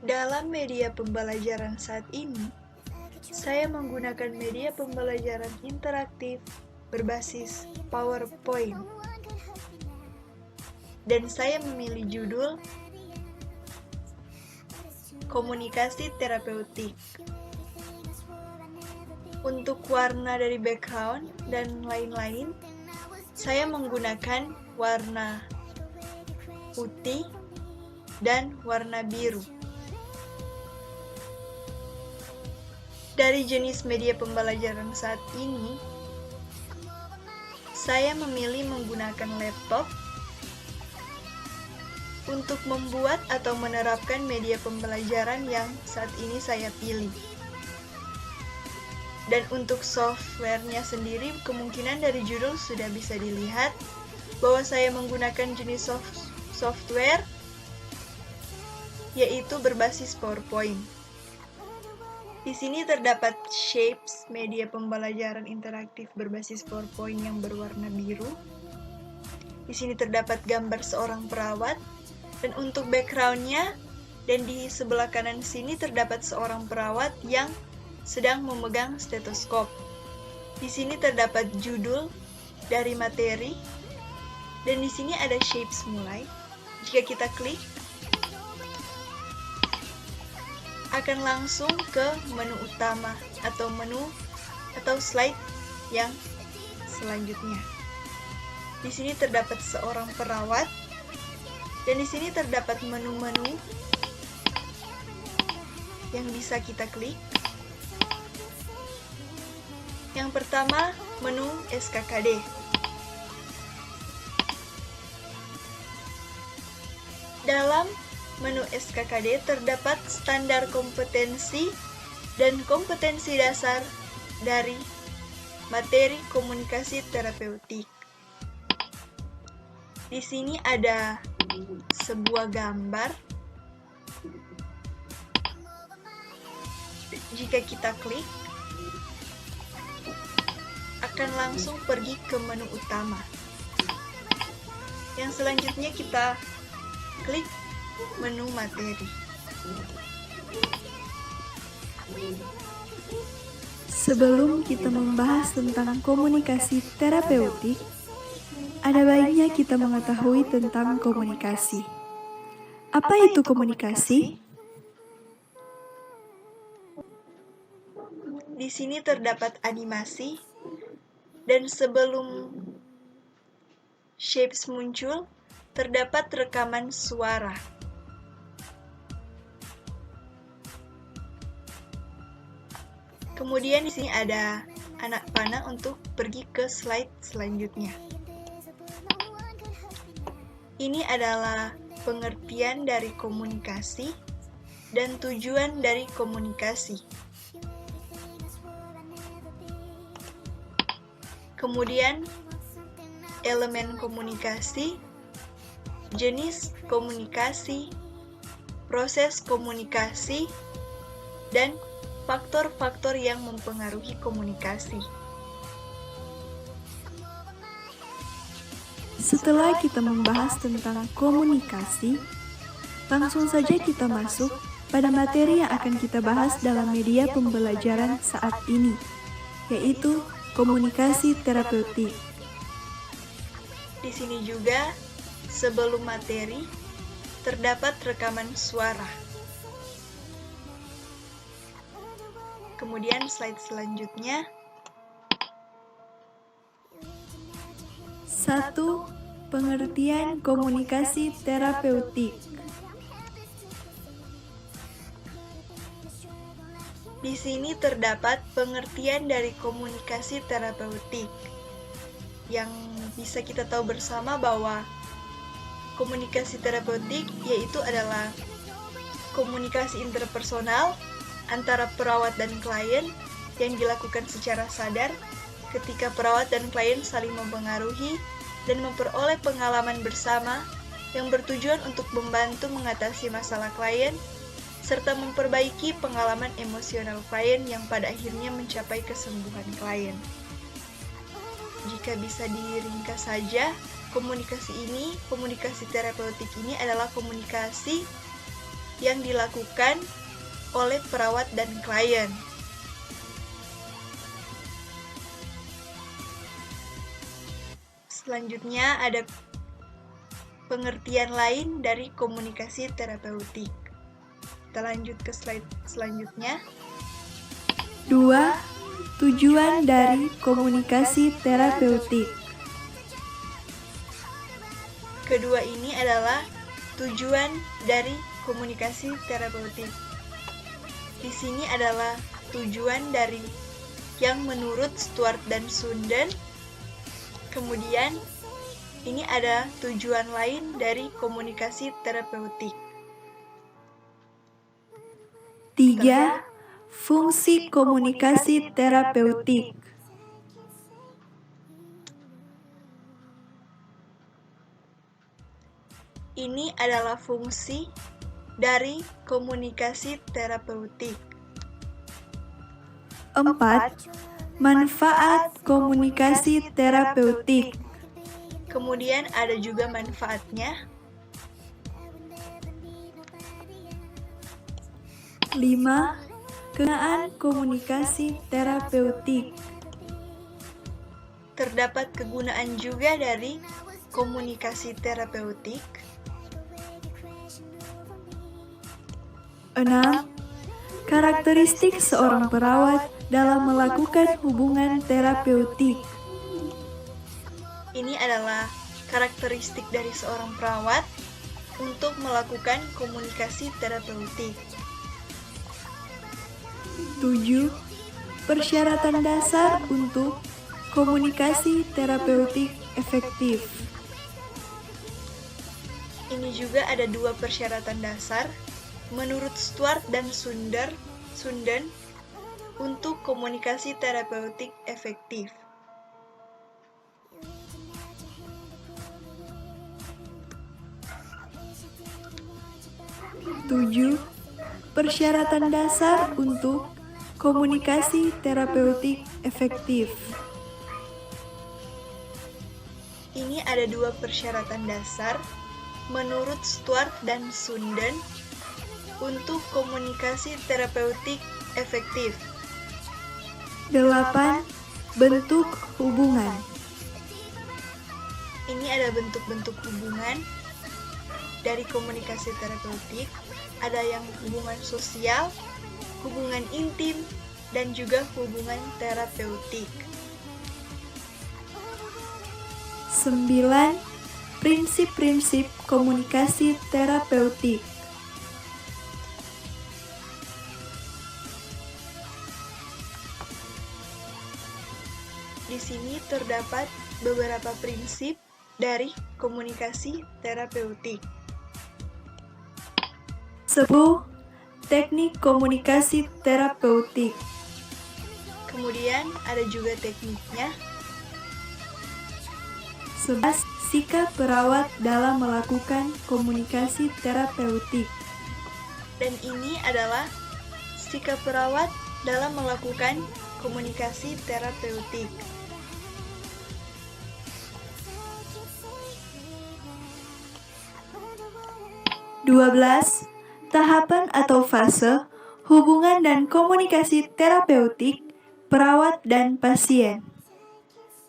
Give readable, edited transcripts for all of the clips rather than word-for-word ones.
Dalam media pembelajaran saat ini, saya menggunakan media pembelajaran interaktif berbasis PowerPoint. Dan saya memilih judul Komunikasi Terapeutik. Untuk warna dari background dan lain-lain, saya menggunakan warna putih dan warna biru. Dari jenis media pembelajaran saat ini, saya memilih menggunakan laptop untuk membuat atau menerapkan media pembelajaran yang saat ini saya pilih. Dan untuk softwarenya sendiri, kemungkinan dari judul sudah bisa dilihat bahwa saya menggunakan jenis software yaitu berbasis PowerPoint. Di sini terdapat Shapes, media pembelajaran interaktif berbasis PowerPoint yang berwarna biru. Di sini terdapat gambar seorang perawat, dan untuk background-nya, dan di sebelah kanan sini terdapat seorang perawat yang sedang memegang stetoskop. Di sini terdapat judul dari materi, dan di sini ada Shapes mulai. Jika kita klik, akan langsung ke menu utama atau slide yang selanjutnya. Di sini terdapat seorang perawat, dan di sini terdapat menu-menu yang bisa kita klik. Yang pertama, menu SKKD. Dalam menu SKKD terdapat standar kompetensi dan kompetensi dasar dari materi komunikasi terapeutik. Di sini ada sebuah gambar. Jika kita klik, akan langsung pergi ke menu utama. Yang selanjutnya kita klik menu materi. Sebelum kita membahas tentang komunikasi terapeutik, ada baiknya kita mengetahui tentang komunikasi. Apa itu komunikasi? Di sini terdapat animasi, dan sebelum Shapes muncul, terdapat rekaman suara. Kemudian di sini ada anak panah untuk pergi ke slide selanjutnya. Ini adalah pengertian dari komunikasi dan tujuan dari komunikasi. Kemudian elemen komunikasi, jenis komunikasi, proses komunikasi, dan faktor-faktor yang mempengaruhi komunikasi. Setelah kita membahas tentang komunikasi, langsung saja kita masuk pada materi yang akan kita bahas dalam media pembelajaran saat ini, yaitu komunikasi terapeutik. Di sini juga, sebelum materi, terdapat rekaman suara. Kemudian slide selanjutnya. 1. Pengertian komunikasi terapeutik. Di sini terdapat pengertian dari komunikasi terapeutik, yang bisa kita tahu bersama bahwa komunikasi terapeutik yaitu adalah komunikasi interpersonal antara perawat dan klien yang dilakukan secara sadar ketika perawat dan klien saling mempengaruhi dan memperoleh pengalaman bersama yang bertujuan untuk membantu mengatasi masalah klien serta memperbaiki pengalaman emosional klien yang pada akhirnya mencapai kesembuhan klien. Jika bisa diringkas saja, komunikasi terapeutik ini adalah komunikasi yang dilakukan oleh perawat dan klien. Selanjutnya ada pengertian lain dari komunikasi terapeutik. Kita lanjut ke slide selanjutnya. 2. Tujuan dari komunikasi terapeutik. Kedua ini adalah tujuan dari komunikasi terapeutik. Di sini adalah tujuan dari yang menurut Stuart dan Sunden. Kemudian ini ada tujuan lain dari komunikasi terapeutik. 3. Fungsi komunikasi terapeutik. Ini adalah fungsi dari komunikasi terapeutik. 4. Manfaat komunikasi terapeutik. Kemudian ada juga manfaatnya. 5. Kegunaan komunikasi terapeutik. Terdapat kegunaan juga dari komunikasi terapeutik. 6. Karakteristik seorang perawat dalam melakukan hubungan terapeutik. Ini adalah karakteristik dari seorang perawat untuk melakukan komunikasi terapeutik. 7. Persyaratan dasar untuk komunikasi terapeutik efektif. Ini juga ada 2 persyaratan dasar menurut Stuart dan Sunden untuk komunikasi terapeutik efektif. Tujuh. Persyaratan dasar untuk komunikasi terapeutik efektif. Ini ada 2 persyaratan dasar menurut Stuart dan Sunden untuk komunikasi terapeutik efektif. 8. Bentuk hubungan. Ini ada bentuk-bentuk hubungan dari komunikasi terapeutik. Ada yang hubungan sosial, hubungan intim, dan juga hubungan terapeutik. 9. Prinsip-prinsip komunikasi terapeutik. Di sini terdapat beberapa prinsip dari komunikasi terapeutik. 10. Teknik komunikasi terapeutik. Kemudian ada juga tekniknya. 11. Sikap perawat dalam melakukan komunikasi terapeutik. Dan ini adalah sikap perawat dalam melakukan komunikasi terapeutik. 12. Tahapan atau fase hubungan dan komunikasi terapeutik perawat dan pasien.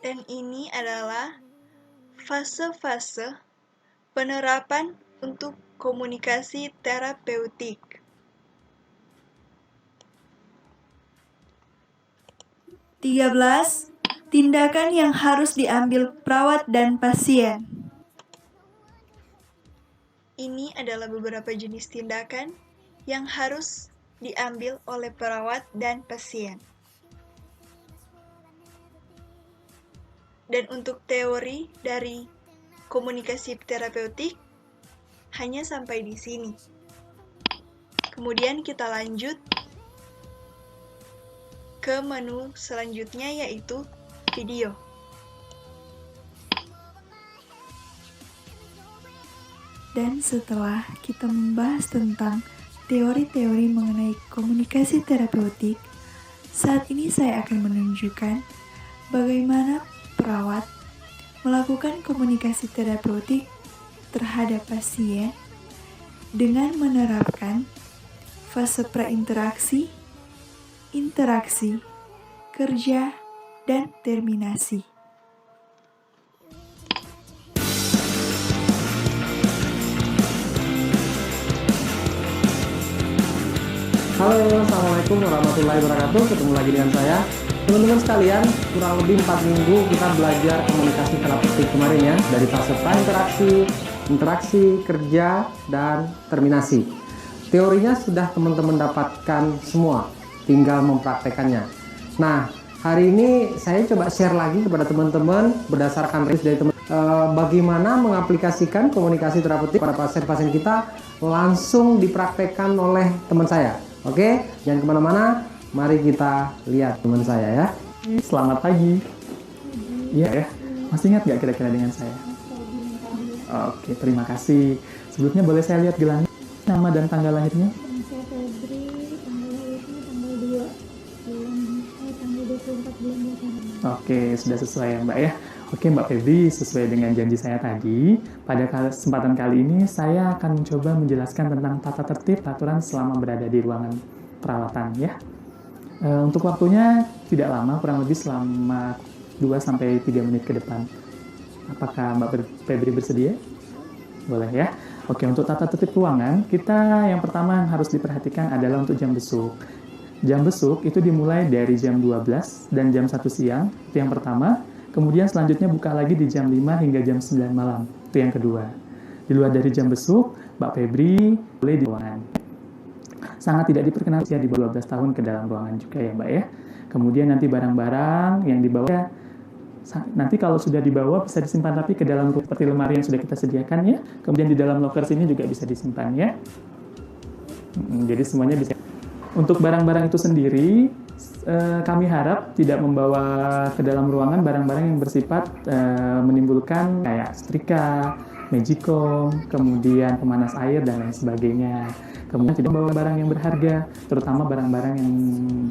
Dan ini adalah fase-fase penerapan untuk komunikasi terapeutik. 13. Tindakan yang harus diambil perawat dan pasien. Ini adalah beberapa jenis tindakan yang harus diambil oleh perawat dan pasien. Dan untuk teori dari komunikasi terapeutik hanya sampai di sini. Kemudian kita lanjut ke menu selanjutnya, yaitu video. Dan setelah kita membahas tentang teori-teori mengenai komunikasi terapeutik, saat ini saya akan menunjukkan bagaimana perawat melakukan komunikasi terapeutik terhadap pasien dengan menerapkan fase prainteraksi, interaksi, kerja, dan terminasi. Halo, Assalamualaikum warahmatullahi wabarakatuh. Ketemu lagi dengan saya. Teman-teman sekalian, kurang lebih 4 minggu kita belajar komunikasi terapeutik kemarin ya, dari fase prainteraksi, interaksi, kerja, dan terminasi. Teorinya sudah teman-teman dapatkan semua, tinggal mempraktekannya. Nah, hari ini saya coba share lagi kepada teman-teman berdasarkan rilis dari teman bagaimana mengaplikasikan komunikasi terapeutik pada pasien-pasien kita langsung dipraktekkan oleh teman saya. Oke, jangan kemana-mana, mari kita lihat teman saya ya. Selamat pagi. Iya ya, masih ingat nggak kira-kira dengan saya? Oke, terima kasih. Sebelumnya boleh saya lihat gelang nama dan tanggal lahirnya? Saya Febri, tanggal lahirnya tanggal 2 tanggal 24 bulan 2. Oke, sudah sesuai ya Mbak ya. Oke Mbak Febri, sesuai dengan janji saya tadi, pada kesempatan kali ini saya akan mencoba menjelaskan tentang tata tertib aturan selama berada di ruangan perawatan ya. Untuk waktunya tidak lama, kurang lebih selama 2-3 menit ke depan. Apakah Mbak Febri bersedia? Boleh ya. Oke, untuk tata tertib ruangan, kita yang pertama yang harus diperhatikan adalah untuk jam besuk. Jam besuk itu dimulai dari jam 12 dan jam 1 siang, itu yang pertama. Kemudian selanjutnya buka lagi di jam 5 hingga jam 9 malam, itu yang kedua. Di luar dari jam besuk, Mbak Febri boleh di ruangan. Sangat tidak diperkenankan usia di bawah 12 tahun ke dalam ruangan juga ya Mbak ya. Kemudian nanti barang-barang yang dibawa, nanti kalau sudah dibawa bisa disimpan rapi ke dalam seperti lemari yang sudah kita sediakan ya. Kemudian di dalam loker sini juga bisa disimpan ya. Jadi semuanya bisa. Untuk barang-barang itu sendiri, kami harap tidak membawa ke dalam ruangan barang-barang yang bersifat menimbulkan kayak setrika, magicom, kemudian pemanas air, dan lain sebagainya. Kemudian tidak membawa barang yang berharga, terutama barang-barang yang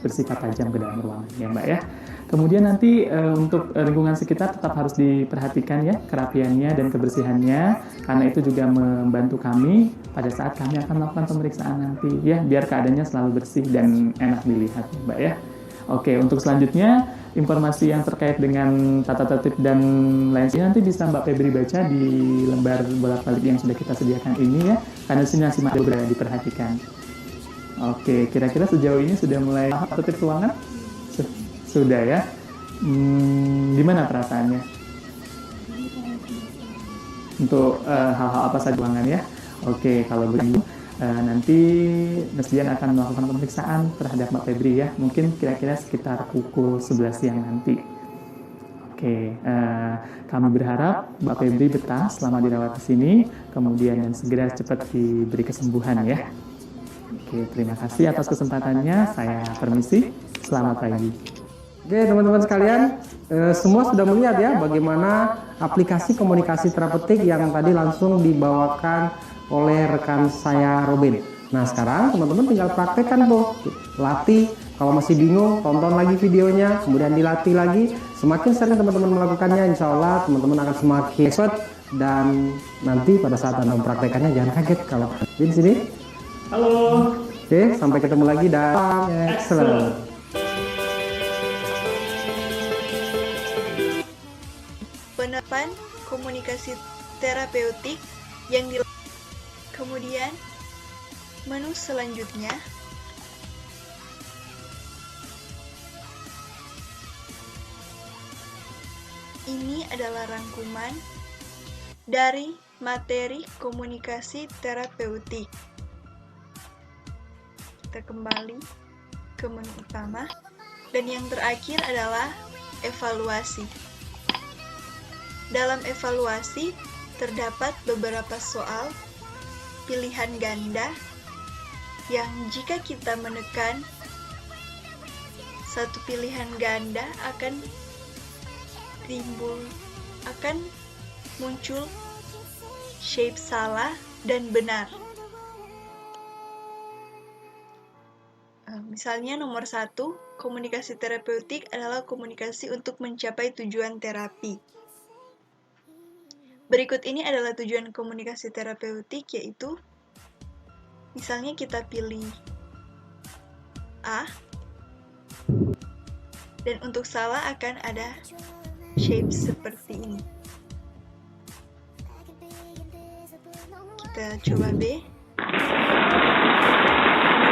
bersifat tajam ke dalam ruangan, ya Mbak ya. Kemudian nanti untuk lingkungan sekitar tetap harus diperhatikan ya, kerapiannya dan kebersihannya, karena itu juga membantu kami pada saat kami akan melakukan pemeriksaan nanti ya, biar keadaannya selalu bersih dan enak dilihat ya Mbak ya. Oke, untuk selanjutnya informasi yang terkait dengan tata tertib dan lain sebagainya nanti bisa Mbak Febri baca di lembar bolak-balik yang sudah kita sediakan ini ya, karena di sini masih ada diperhatikan. Oke, kira-kira sejauh ini sudah mulai tata tertib ruangan? Sudah ya. Gimana perasaannya? Untuk hal-hal apa saja ruangan ya? Oke, kalau begitu nanti Nesdian akan melakukan pemeriksaan terhadap Mbak Febri ya. Mungkin kira-kira sekitar pukul 11 siang nanti. Oke, kami berharap Mbak Febri betah selama dirawat di sini, kemudian dan segera cepat diberi kesembuhan ya. Oke, terima kasih atas kesempatannya. Saya permisi. Selamat pagi. Oke teman-teman sekalian, semua sudah melihat ya bagaimana aplikasi komunikasi terapeutik yang tadi langsung dibawakan oleh rekan saya Robin. Nah sekarang teman-teman tinggal praktekkan tuh, latih. Kalau masih bingung, tonton lagi videonya, kemudian dilatih lagi. Semakin sering teman-teman melakukannya, insya Allah teman-teman akan semakin expert. Dan nanti pada saat Anda mempraktekannya jangan kaget kalau di sini. Halo. Oke, sampai ketemu lagi dan excellent. Penerapan komunikasi terapeutik yang dilakukan. Kemudian, menu selanjutnya ini adalah rangkuman dari materi komunikasi terapeutik. Kita kembali ke menu utama, dan yang terakhir adalah evaluasi. Dalam evaluasi, terdapat beberapa soal pilihan ganda yang jika kita menekan satu pilihan ganda akan muncul shape salah dan benar. Misalnya nomor 1, komunikasi terapeutik adalah komunikasi untuk mencapai tujuan terapi. Berikut ini adalah tujuan komunikasi terapeutik, yaitu Misalnya kita pilih A, dan untuk salah akan ada shape seperti ini. Kita coba B.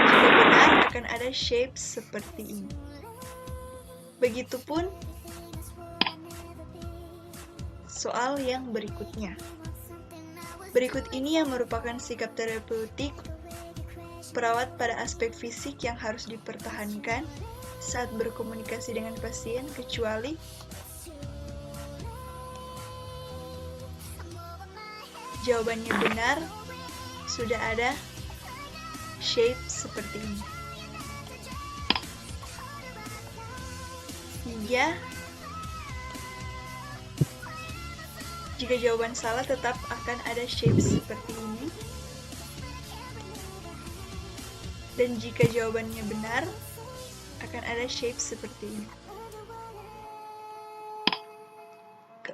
Jika benar akan ada shape seperti ini. Begitupun soal yang berikutnya. Berikut ini yang merupakan sikap terapeutik perawat pada aspek fisik yang harus dipertahankan saat berkomunikasi dengan pasien, kecuali jawabannya benar, sudah ada shape seperti ini. 3. Jika jawaban salah tetap akan ada shape seperti ini. Dan jika jawabannya benar, akan ada shape seperti ini.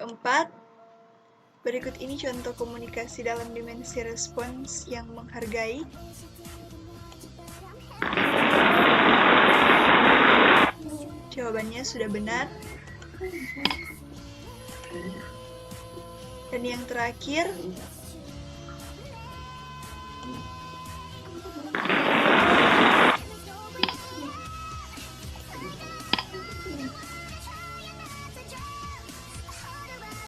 4. Berikut ini contoh komunikasi dalam dimensi respons yang menghargai. Jawabannya sudah benar. Dan yang terakhir,